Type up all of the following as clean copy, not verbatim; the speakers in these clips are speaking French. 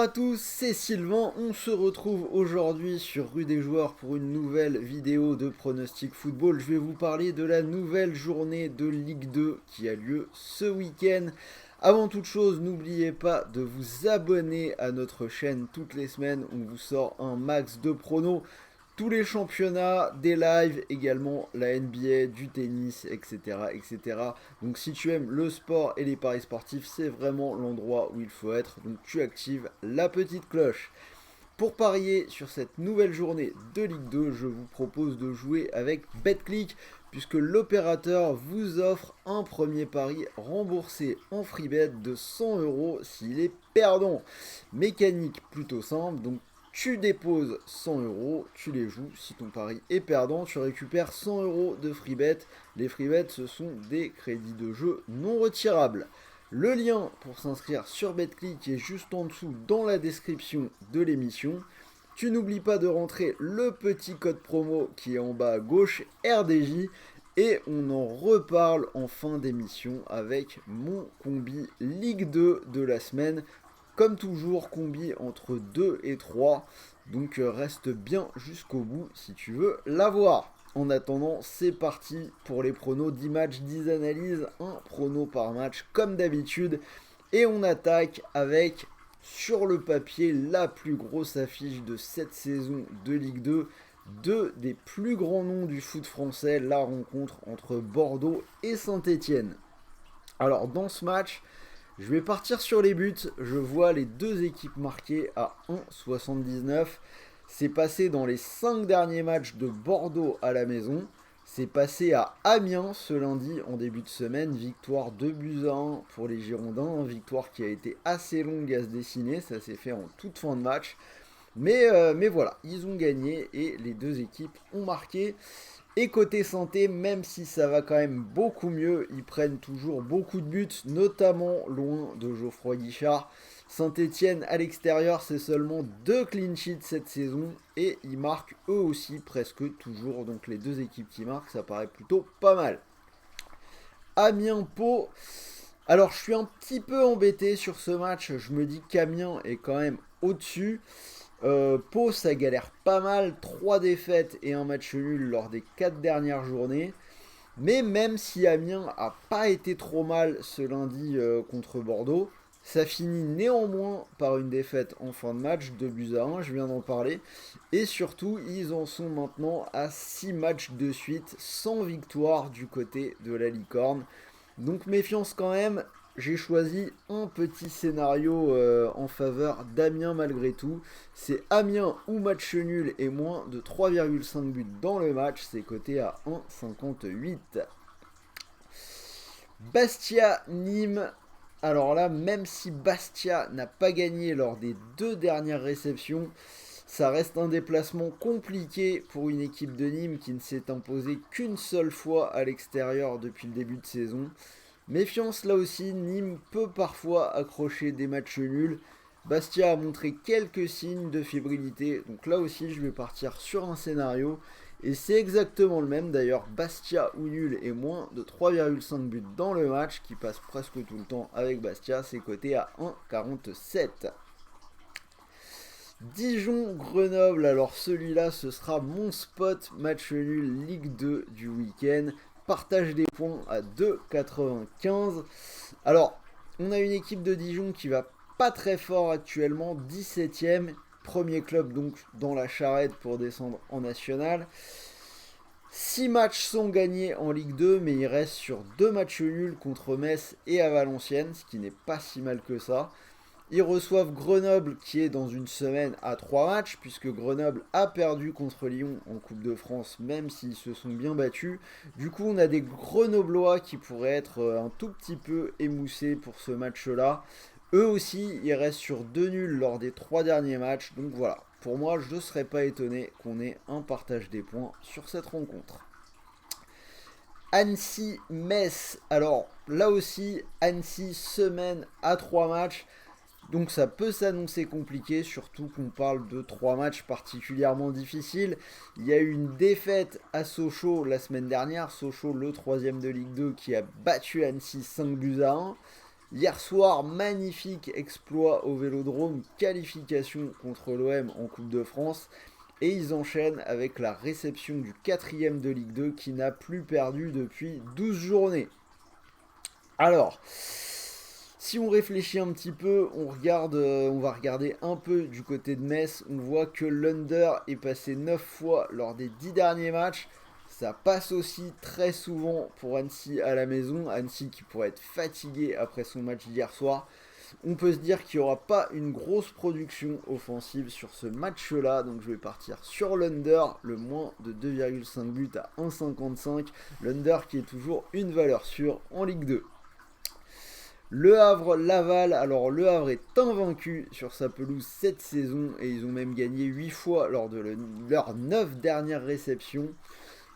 Bonjour à tous, c'est Sylvain, on se retrouve aujourd'hui sur Rue des Joueurs pour une nouvelle vidéo de pronostic football. Je vais vous parler de la nouvelle journée de Ligue 2 qui a lieu ce week-end. Avant toute chose, n'oubliez pas de vous abonner à notre chaîne toutes les semaines, on vous sort un max de pronos. Tous les championnats, des lives, également la NBA, du tennis, etc., etc. Donc si tu aimes le sport et les paris sportifs, c'est vraiment l'endroit où il faut être. Donc tu actives la petite cloche. Pour parier sur cette nouvelle journée de Ligue 2, je vous propose de jouer avec BetClick, puisque l'opérateur vous offre un premier pari remboursé en free bet de 100 € s'il est perdant. Mécanique plutôt simple, donc tu déposes 100 €, tu les joues. Si ton pari est perdant, tu récupères 100 € de free bet. Les free bets, ce sont des crédits de jeu non retirables. Le lien pour s'inscrire sur BetClick est juste en dessous dans la description de l'émission. Tu n'oublies pas de rentrer le petit code promo qui est en bas à gauche, RDJ, et on en reparle en fin d'émission avec mon combi Ligue 2 de la semaine. Comme toujours, combi entre 2 et 3, donc reste bien jusqu'au bout si tu veux l'avoir. En attendant, c'est parti pour les pronos, 10 matchs, 10 analyses, un prono par match comme d'habitude. Et on attaque avec, sur le papier, la plus grosse affiche de cette saison de Ligue 2. Deux des plus grands noms du foot français, la rencontre entre Bordeaux et Saint-Étienne. Alors dans ce match, je vais partir sur les buts. Je vois les deux équipes marquées à 1,79. C'est passé dans les 5 derniers matchs de Bordeaux à la maison. C'est passé à Amiens ce lundi en début de semaine. Victoire 2-1 pour les Girondins. Victoire qui a été assez longue à se dessiner. Ça s'est fait en toute fin de match. Mais voilà, ils ont gagné et les deux équipes ont marqué. Et côté santé, même si ça va quand même beaucoup mieux, ils prennent toujours beaucoup de buts, notamment loin de Geoffroy Guichard. Saint-Étienne à l'extérieur, c'est seulement 2 clean sheets cette saison et ils marquent eux aussi presque toujours. Donc les deux équipes qui marquent, ça paraît plutôt pas mal. Amiens-Pau. Alors je suis un petit peu embêté sur ce match. Je me dis qu'Amiens est quand même au-dessus. Pau, ça galère pas mal, 3 défaites et un match nul lors des 4 dernières journées. Mais même si Amiens a pas été trop mal ce lundi contre Bordeaux, ça finit néanmoins par une défaite en fin de match, 2-1, je viens d'en parler. Et surtout, ils en sont maintenant à 6 matchs de suite sans victoire du côté de la Licorne. Donc méfiance quand même, j'ai choisi un petit scénario en faveur d'Amiens malgré tout. C'est Amiens ou match nul et moins de 3,5 buts dans le match. C'est coté à 1,58. Bastia-Nîmes. Alors là, même si Bastia n'a pas gagné lors des 2 dernières réceptions, ça reste un déplacement compliqué pour une équipe de Nîmes qui ne s'est imposée qu'une seule fois à l'extérieur depuis le début de saison. Méfiance là aussi, Nîmes peut parfois accrocher des matchs nuls. Bastia a montré quelques signes de fébrilité, donc là aussi je vais partir sur un scénario. Et c'est exactement le même d'ailleurs, Bastia ou nul et moins de 3,5 buts dans le match, qui passe presque tout le temps avec Bastia, c'est coté à 1,47. Dijon-Grenoble, alors celui-là ce sera mon spot match nul Ligue 2 du week-end. Partage des points à 2,95. Alors, on a une équipe de Dijon qui va pas très fort actuellement, 17ème, premier club donc dans la charrette pour descendre en national. 6 matchs sont gagnés en Ligue 2, mais il reste sur 2 matchs nuls contre Metz et à Valenciennes, ce qui n'est pas si mal que ça. Ils reçoivent Grenoble qui est dans une semaine à 3 matchs, puisque Grenoble a perdu contre Lyon en Coupe de France, même s'ils se sont bien battus. Du coup, on a des Grenoblois qui pourraient être un tout petit peu émoussés pour ce match-là. Eux aussi, ils restent sur 2 nuls lors des 3 derniers matchs. Donc voilà, pour moi, je ne serais pas étonné qu'on ait un partage des points sur cette rencontre. Annecy-Metz. Alors là aussi, Annecy semaine à 3 matchs. Donc ça peut s'annoncer compliqué, surtout qu'on parle de 3 matchs particulièrement difficiles. Il y a eu une défaite à Sochaux la semaine dernière. Sochaux, le 3ème de Ligue 2, qui a battu Annecy 5-1. Hier soir, magnifique exploit au Vélodrome, qualification contre l'OM en Coupe de France. Et ils enchaînent avec la réception du 4e de Ligue 2 qui n'a plus perdu depuis 12 journées. Alors, si on réfléchit un petit peu, on va regarder un peu du côté de Metz. On voit que l'Under est passé 9 fois lors des 10 derniers matchs. Ça passe aussi très souvent pour Annecy à la maison. Annecy qui pourrait être fatigué après son match d'hier soir. On peut se dire qu'il n'y aura pas une grosse production offensive sur ce match-là. Donc je vais partir sur l'Under, le moins de 2,5 buts à 1,55. L'Under qui est toujours une valeur sûre en Ligue 2. Le Havre-Laval, alors le Havre est invaincu sur sa pelouse cette saison et ils ont même gagné 8 fois lors de leurs 9 dernières réceptions.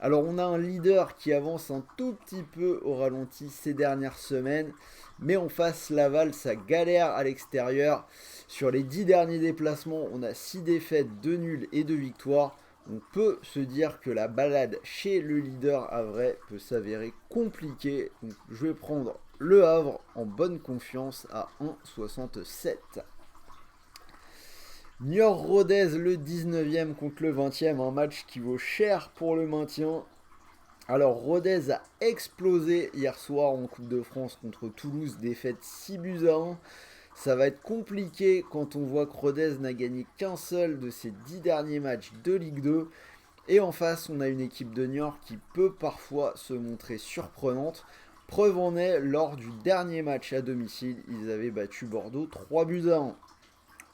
Alors on a un leader qui avance un tout petit peu au ralenti ces dernières semaines, mais en face Laval ça galère à l'extérieur. Sur les 10 derniers déplacements, on a 6 défaites, 2 nuls et 2 victoires. On peut se dire que la balade chez le leader havrais peut s'avérer compliquée. Donc je vais prendre le Havre en bonne confiance à 1,67. Niort-Rodez le 19e contre le 20e, un match qui vaut cher pour le maintien. Alors Rodez a explosé hier soir en Coupe de France contre Toulouse, défaite 6 buts à 1. Ça va être compliqué quand on voit que Rodez n'a gagné qu'un seul de ses 10 derniers matchs de Ligue 2. Et en face, on a une équipe de Niort qui peut parfois se montrer surprenante. Preuve en est, lors du dernier match à domicile, ils avaient battu Bordeaux 3 buts à 1.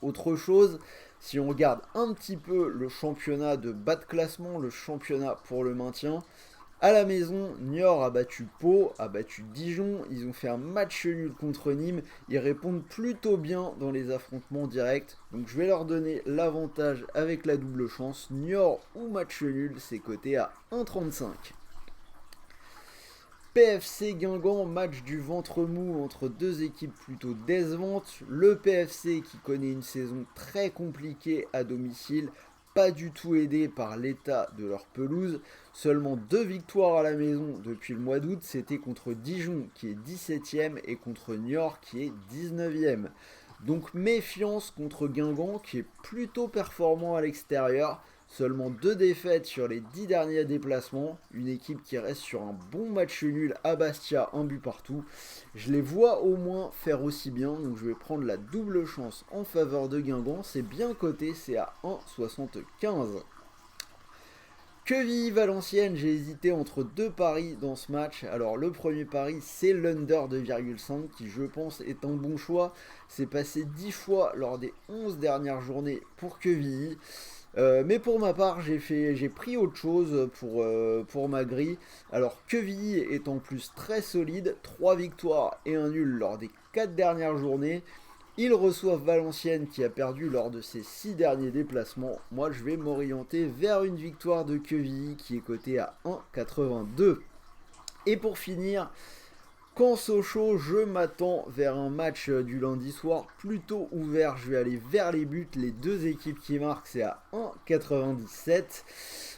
Autre chose, si on regarde un petit peu le championnat de bas de classement, le championnat pour le maintien, à la maison, Niort a battu Pau, a battu Dijon, ils ont fait un match nul contre Nîmes, ils répondent plutôt bien dans les affrontements directs, donc je vais leur donner l'avantage avec la double chance. Niort ou match nul, c'est coté à 1,35. PFC Guingamp, match du ventre mou entre deux équipes plutôt décevantes. Le PFC qui connaît une saison très compliquée à domicile, pas du tout aidé par l'état de leur pelouse. Seulement 2 victoires à la maison depuis le mois d'août, c'était contre Dijon qui est 17ème et contre Niort qui est 19ème. Donc méfiance contre Guingamp qui est plutôt performant à l'extérieur. Seulement 2 défaites sur les 10 derniers déplacements. Une équipe qui reste sur un bon match nul à Bastia, un but partout. Je les vois au moins faire aussi bien. Donc je vais prendre la double chance en faveur de Guingamp. C'est bien coté, c'est à 1,75. Quevilly-Valenciennes, j'ai hésité entre deux paris dans ce match. Alors le premier pari, c'est l'Under 2,5 qui je pense est un bon choix. C'est passé 10 fois lors des 11 dernières journées pour Quevilly. Mais pour ma part, j'ai pris autre chose pour ma grille. Alors Quevilly est en plus très solide, 3 victoires et un nul lors des 4 dernières journées. Ils reçoivent Valenciennes qui a perdu lors de ses 6 derniers déplacements. Moi je vais m'orienter vers une victoire de Quevilly qui est cotée à 1,82. Et pour finir, quand Sochaux, je m'attends vers un match du lundi soir plutôt ouvert. Je vais aller vers les buts. Les deux équipes qui marquent, c'est à 1,97.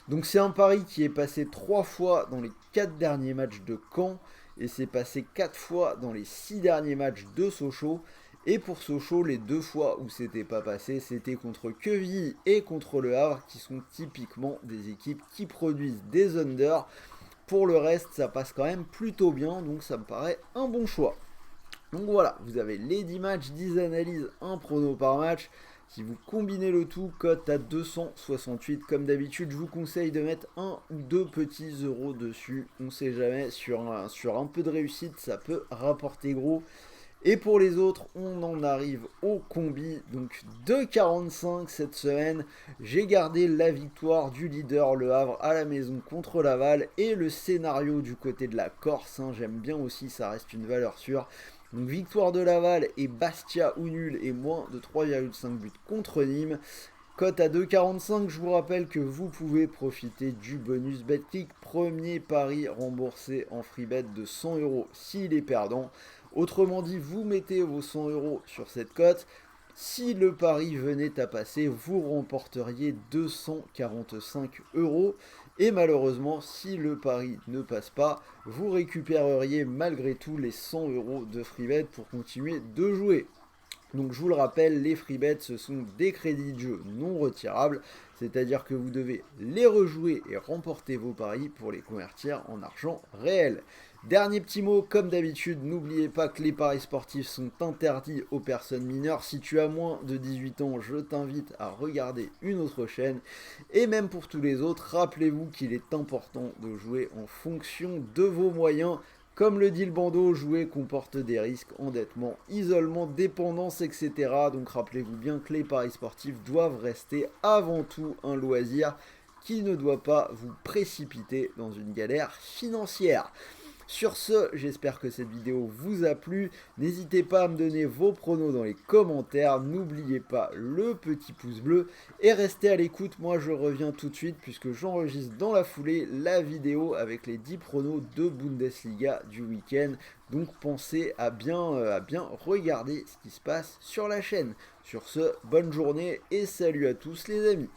Donc c'est un pari qui est passé 3 fois dans les 4 derniers matchs de Caen. Et c'est passé 4 fois dans les 6 derniers matchs de Sochaux. Et pour Sochaux, les 2 fois où c'était pas passé, c'était contre Quevilly et contre Le Havre, qui sont typiquement des équipes qui produisent des unders. Pour le reste, ça passe quand même plutôt bien, donc ça me paraît un bon choix. Donc voilà, vous avez les 10 matchs, 10 analyses, un prono par match. Si vous combinez le tout, cote à 268. Comme d'habitude, je vous conseille de mettre 1 ou 2 petits euros dessus. On ne sait jamais, sur un peu de réussite, ça peut rapporter gros. Et pour les autres, on en arrive au combi, donc 2,45 cette semaine. J'ai gardé la victoire du leader Le Havre à la maison contre Laval et le scénario du côté de la Corse. J'aime bien aussi, ça reste une valeur sûre. Donc victoire de Laval et Bastia ou nul et moins de 3,5 buts contre Nîmes. Cote à 2,45, je vous rappelle que vous pouvez profiter du bonus BetClick. Premier pari remboursé en free bet de 100 euros s'il est perdant. Autrement dit, vous mettez vos 100 euros sur cette cote. Si le pari venait à passer, vous remporteriez 245 euros. Et malheureusement, si le pari ne passe pas, vous récupéreriez malgré tout les 100 € de freebet pour continuer de jouer. Donc je vous le rappelle, les freebets ce sont des crédits de jeu non retirables, c'est-à-dire que vous devez les rejouer et remporter vos paris pour les convertir en argent réel. Dernier petit mot, comme d'habitude, n'oubliez pas que les paris sportifs sont interdits aux personnes mineures. Si tu as moins de 18 ans, je t'invite à regarder une autre chaîne. Et même pour tous les autres, rappelez-vous qu'il est important de jouer en fonction de vos moyens. Comme le dit le bandeau, jouer comporte des risques, endettement, isolement, dépendance, etc. Donc rappelez-vous bien que les paris sportifs doivent rester avant tout un loisir qui ne doit pas vous précipiter dans une galère financière. Sur ce, j'espère que cette vidéo vous a plu. N'hésitez pas à me donner vos pronos dans les commentaires. N'oubliez pas le petit pouce bleu et restez à l'écoute. Moi, je reviens tout de suite puisque j'enregistre dans la foulée la vidéo avec les 10 pronos de Bundesliga du week-end. Donc pensez à bien regarder ce qui se passe sur la chaîne. Sur ce, bonne journée et salut à tous les amis.